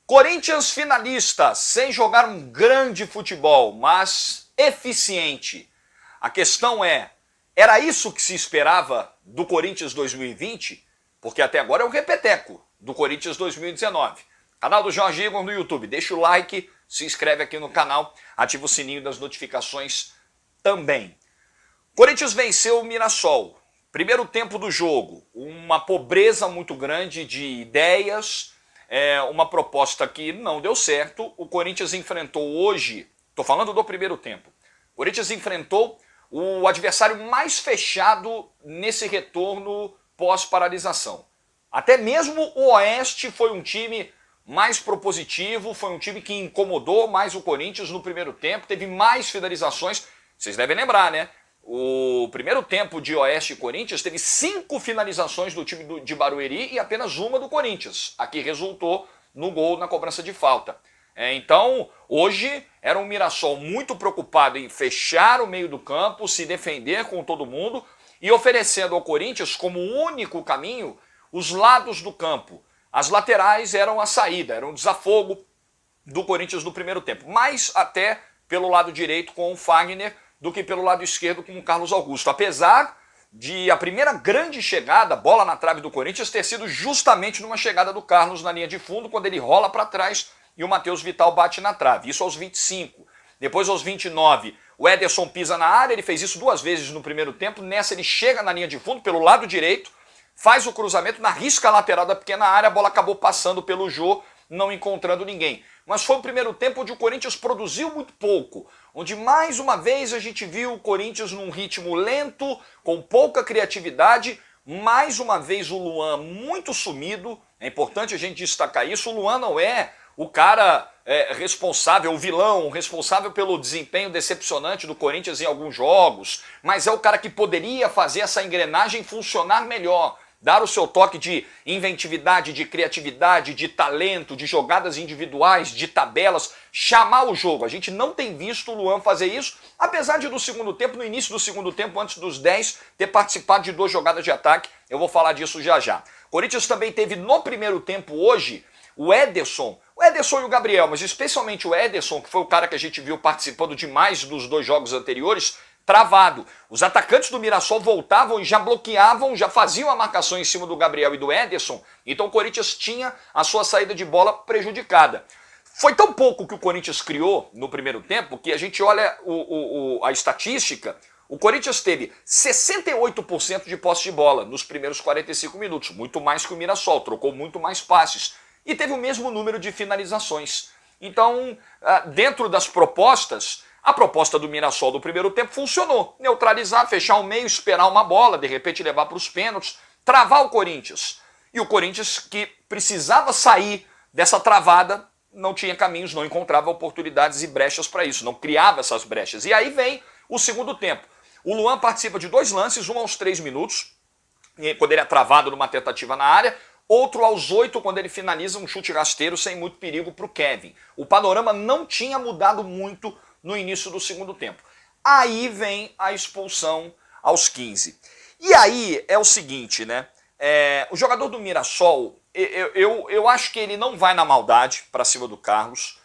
Corinthians finalista, sem jogar um grande futebol, mas eficiente. A questão é, era isso que se esperava do Corinthians 2020? Porque até agora é o repeteco do Corinthians 2019. Canal do Jorge Igor no YouTube, deixa o like, se inscreve aqui no canal, ativa o sininho das notificações também. Corinthians venceu o Mirassol. Primeiro tempo do jogo, uma pobreza muito grande de ideias, uma proposta que não deu certo. O Corinthians enfrentou hoje, estou falando do primeiro tempo, o Corinthians enfrentou o adversário mais fechado nesse retorno pós-paralisação. Até mesmo o Oeste foi um time mais propositivo, foi um time que incomodou mais o Corinthians no primeiro tempo, teve mais finalizações. Vocês devem lembrar, né? O primeiro tempo de Oeste e Corinthians teve 5 finalizações do time de Barueri e apenas uma do Corinthians, a que resultou no gol na cobrança de falta. Então, hoje era um Mirassol muito preocupado em fechar o meio do campo, se defender com todo mundo e oferecendo ao Corinthians como único caminho os lados do campo. As laterais eram a saída, era um desafogo do Corinthians no primeiro tempo, mais até pelo lado direito com o Fagner do que pelo lado esquerdo com o Carlos Augusto. Apesar de a primeira grande chegada, bola na trave do Corinthians, ter sido justamente numa chegada do Carlos na linha de fundo, quando ele rola para trás e o Matheus Vital bate na trave. Isso aos 25. Depois aos 29, o Ederson pisa na área, ele fez isso 2 vezes no primeiro tempo. Nessa ele chega na linha de fundo pelo lado direito, faz o cruzamento na risca lateral da pequena área, a bola acabou passando pelo Jô, não encontrando ninguém. Mas foi o primeiro tempo onde o Corinthians produziu muito pouco, onde mais uma vez a gente viu o Corinthians num ritmo lento, com pouca criatividade, mais uma vez o Luan muito sumido, é importante a gente destacar isso. O Luan não é o cara responsável, o vilão, responsável pelo desempenho decepcionante do Corinthians em alguns jogos, mas é o cara que poderia fazer essa engrenagem funcionar melhor, dar o seu toque de inventividade, de criatividade, de talento, de jogadas individuais, de tabelas, chamar o jogo. A gente não tem visto o Luan fazer isso, apesar de no segundo tempo, no início do segundo tempo, antes dos 10, ter participado de 2 jogadas de ataque. Eu vou falar disso já já. Corinthians também teve no primeiro tempo hoje o Ederson e o Gabriel, mas especialmente o Ederson, que foi o cara que a gente viu participando demais dos 2 jogos anteriores, travado. Os atacantes do Mirassol voltavam e já bloqueavam, já faziam a marcação em cima do Gabriel e do Ederson, então o Corinthians tinha a sua saída de bola prejudicada. Foi tão pouco que o Corinthians criou no primeiro tempo que a gente olha a estatística, o Corinthians teve 68% de posse de bola nos primeiros 45 minutos, muito mais que o Mirassol, trocou muito mais passes e teve o mesmo número de finalizações. Então, dentro das propostas, a proposta do Mirassol do primeiro tempo funcionou. Neutralizar, fechar o meio, esperar uma bola, de repente levar para os pênaltis, travar o Corinthians. E o Corinthians, que precisava sair dessa travada, não tinha caminhos, não encontrava oportunidades e brechas para isso, não criava essas brechas. E aí vem o segundo tempo. O Luan participa de 2 lances, um aos 3 minutos, quando ele é travado numa tentativa na área, outro aos 8, quando ele finaliza um chute rasteiro sem muito perigo para o Kevin. O panorama não tinha mudado muito no início do segundo tempo. Aí vem a expulsão aos 15. E aí é o seguinte, né? O jogador do Mirassol, eu acho que ele não vai na maldade para cima do Carlos.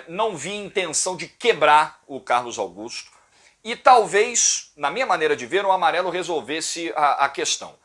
Não vi intenção de quebrar o Carlos Augusto. E talvez, na minha maneira de ver, o amarelo resolvesse a questão.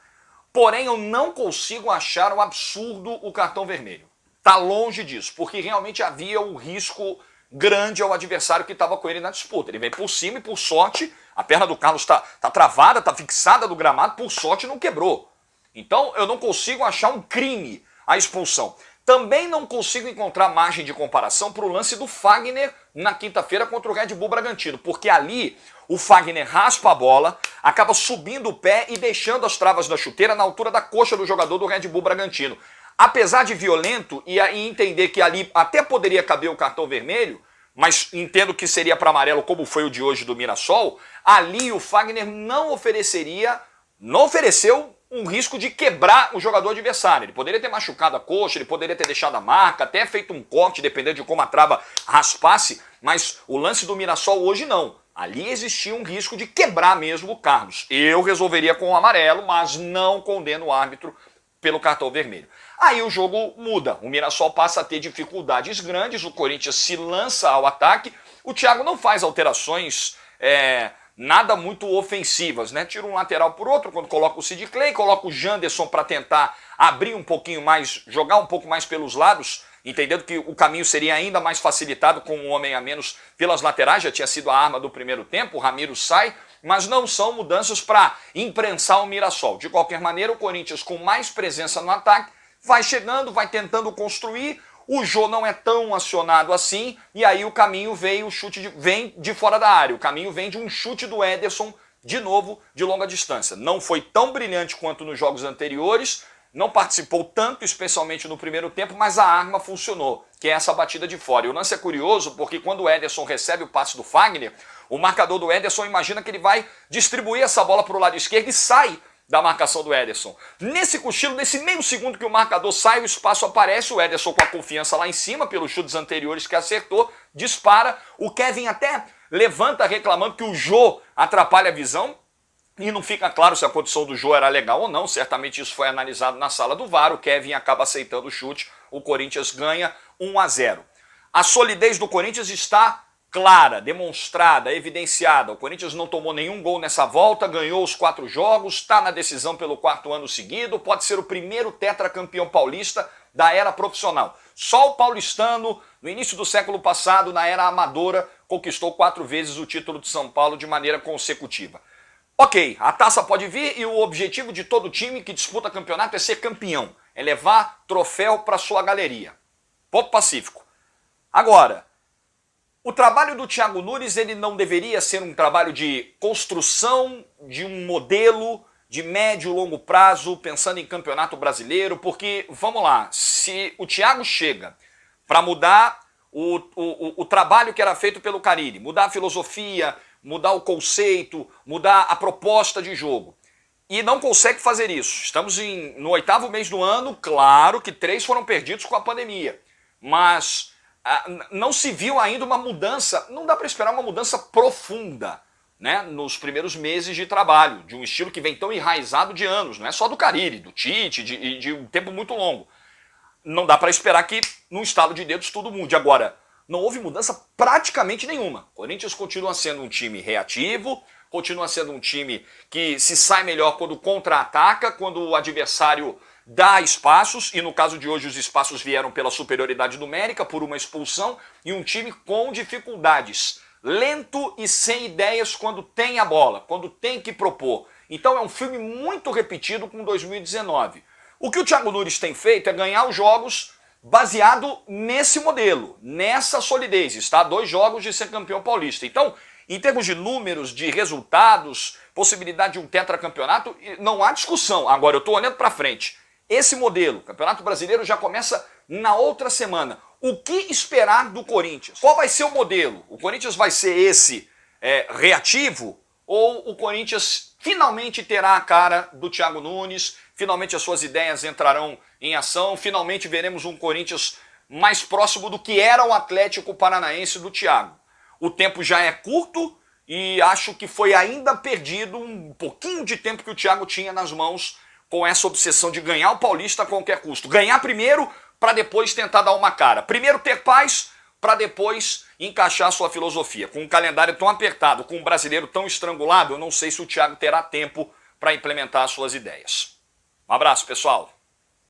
Porém, eu não consigo achar um absurdo o cartão vermelho. Tá longe disso, porque realmente havia um risco grande ao adversário que estava com ele na disputa. Ele vem por cima e, por sorte, a perna do Carlos tá travada, tá fixada do gramado, por sorte não quebrou. Então, eu não consigo achar um crime a expulsão. Também não consigo encontrar margem de comparação para o lance do Fagner na quinta-feira contra o Red Bull Bragantino, porque ali o Fagner raspa a bola, acaba subindo o pé e deixando as travas da chuteira na altura da coxa do jogador do Red Bull Bragantino. Apesar de violento e entender que ali até poderia caber o cartão vermelho, mas entendo que seria para amarelo como foi o de hoje do Mirassol, ali o Fagner não ofereceu um risco de quebrar o jogador adversário. Ele poderia ter machucado a coxa, ele poderia ter deixado a marca, até feito um corte, dependendo de como a trava raspasse, mas o lance do Mirassol hoje não. Ali existia um risco de quebrar mesmo o Carlos. Eu resolveria com o amarelo, mas não condeno o árbitro pelo cartão vermelho. aí o jogo muda. O Mirassol passa a ter dificuldades grandes, o Corinthians se lança ao ataque, o Thiago não faz alterações nada muito ofensivas, né? Tira um lateral por outro, quando coloca o Sid Clay, coloca o Janderson para tentar abrir um pouquinho mais, jogar um pouco mais pelos lados, entendendo que o caminho seria ainda mais facilitado com um homem a menos pelas laterais, já tinha sido a arma do primeiro tempo, o Ramiro sai, mas não são mudanças para imprensar o Mirassol. De qualquer maneira, o Corinthians com mais presença no ataque, vai chegando, vai tentando construir, o Jô não é tão acionado assim, e aí o caminho veio, vem de fora da área, o caminho vem de um chute do Ederson, de novo, de longa distância. Não foi tão brilhante quanto nos jogos anteriores, não participou tanto, especialmente no primeiro tempo, mas a arma funcionou, que é essa batida de fora. E o lance é curioso, porque quando o Ederson recebe o passe do Fagner, o marcador do Ederson imagina que ele vai distribuir essa bola para o lado esquerdo e sai da marcação do Ederson. Nesse cochilo, nesse meio segundo que o marcador sai, o espaço aparece, o Ederson com a confiança lá em cima, pelos chutes anteriores que acertou, dispara, o Kevin até levanta reclamando que o Jô atrapalha a visão, e não fica claro se a condição do Jô era legal ou não, certamente isso foi analisado na sala do VAR, o Kevin acaba aceitando o chute, o Corinthians ganha 1-0. A solidez do Corinthians está clara, demonstrada, evidenciada. O Corinthians não tomou nenhum gol nessa volta, ganhou os 4 jogos, está na decisão pelo 4º ano seguido, pode ser o primeiro tetracampeão paulista da era profissional. Só o paulistano, no início do século passado, na era amadora, conquistou 4 vezes o título de São Paulo de maneira consecutiva. Ok, a taça pode vir e o objetivo de todo time que disputa campeonato é ser campeão, é levar troféu para sua galeria. Ponto pacífico. Agora, o trabalho do Thiago Nunes ele não deveria ser um trabalho de construção de um modelo de médio e longo prazo, pensando em campeonato brasileiro, porque, vamos lá, se o Thiago chega para mudar o trabalho que era feito pelo Carille, mudar a filosofia, mudar o conceito, mudar a proposta de jogo, e não consegue fazer isso. Estamos no 8º mês do ano, claro que 3 foram perdidos com a pandemia, mas não se viu ainda uma mudança, não dá para esperar uma mudança profunda, né, nos primeiros meses de trabalho, de um estilo que vem tão enraizado de anos, não é só do Carille, do Tite, de um tempo muito longo. Não dá para esperar que, num estalo de dedos, tudo mude. Agora, não houve mudança praticamente nenhuma. O Corinthians continua sendo um time reativo, continua sendo um time que se sai melhor quando contra-ataca, quando o adversário dá espaços, e no caso de hoje os espaços vieram pela superioridade numérica, por uma expulsão, e um time com dificuldades. Lento e sem ideias quando tem a bola, quando tem que propor. Então é um filme muito repetido com 2019. O que o Thiago Nunes tem feito é ganhar os jogos baseado nesse modelo, nessa solidez. Está a 2 jogos de ser campeão paulista. Então, em termos de números, de resultados, possibilidade de um tetracampeonato, não há discussão. Agora, eu estou olhando para frente. Esse modelo, Campeonato Brasileiro, já começa na outra semana. O que esperar do Corinthians? Qual vai ser o modelo? O Corinthians vai ser esse reativo? Ou o Corinthians finalmente terá a cara do Thiago Nunes, finalmente as suas ideias entrarão em ação, finalmente veremos um Corinthians mais próximo do que era o Atlético Paranaense do Thiago. O tempo já é curto e acho que foi ainda perdido um pouquinho de tempo que o Thiago tinha nas mãos com essa obsessão de ganhar o Paulista a qualquer custo. Ganhar primeiro para depois tentar dar uma cara. Primeiro ter paz para depois encaixar sua filosofia. Com um calendário tão apertado, com um brasileiro tão estrangulado, eu não sei se o Thiago terá tempo para implementar as suas ideias. Um abraço, pessoal.